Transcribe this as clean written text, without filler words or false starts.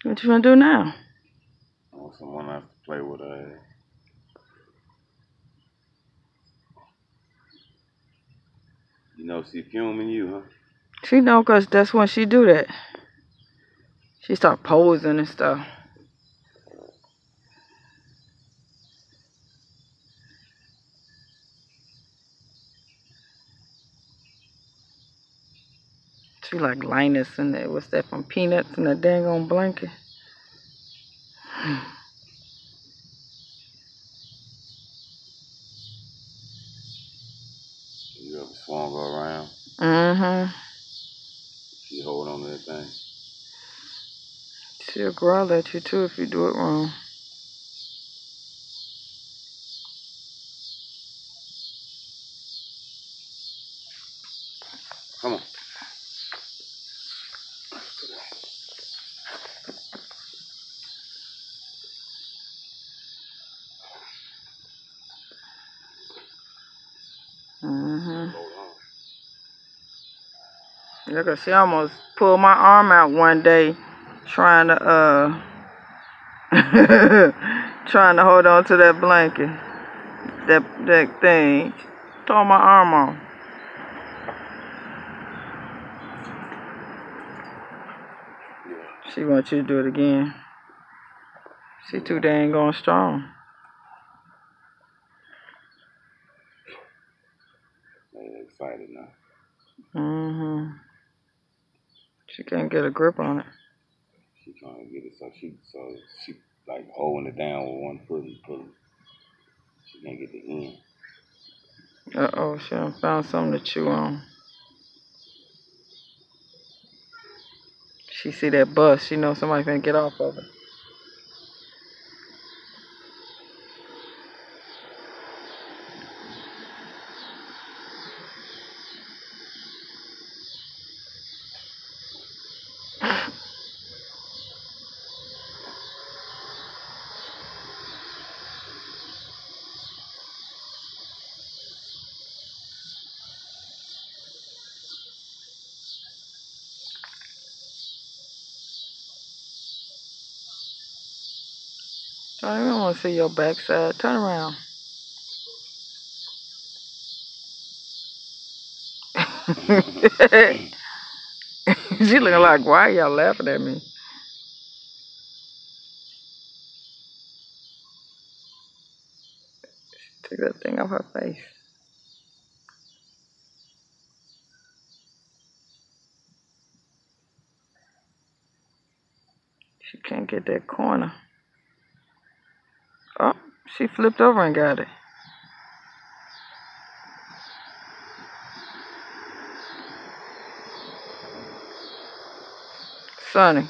What you gonna do now? I want someone else to play with her. You know she fuming you, huh? She know, 'cause that's when she do that. She start posing and stuff. She like Linus and that. What's that from Peanuts and that dang on blanket? You ever swung her around? Mm-hmm. She hold on to that thing. She'll growl at you too if you do it wrong. Come on. Mm-hmm. Look, she almost pulled my arm out one day trying to trying to hold on to that blanket. That thing. Tore my arm off. She wants you to do it again. She too dang on strong. They're excited now. Mm-hmm. She can't get a grip on it. She trying to get it so she like holding it down with one foot and pulling. She can't get the end. Uh-oh, she done found something to chew on. She see that bus, she knows somebody finna get off of it. I don't even want to see your backside. Turn around. She looking like, why y'all laughing at me? Took that thing off her face. She can't get that corner. Oh, she flipped over and got it. Sonny.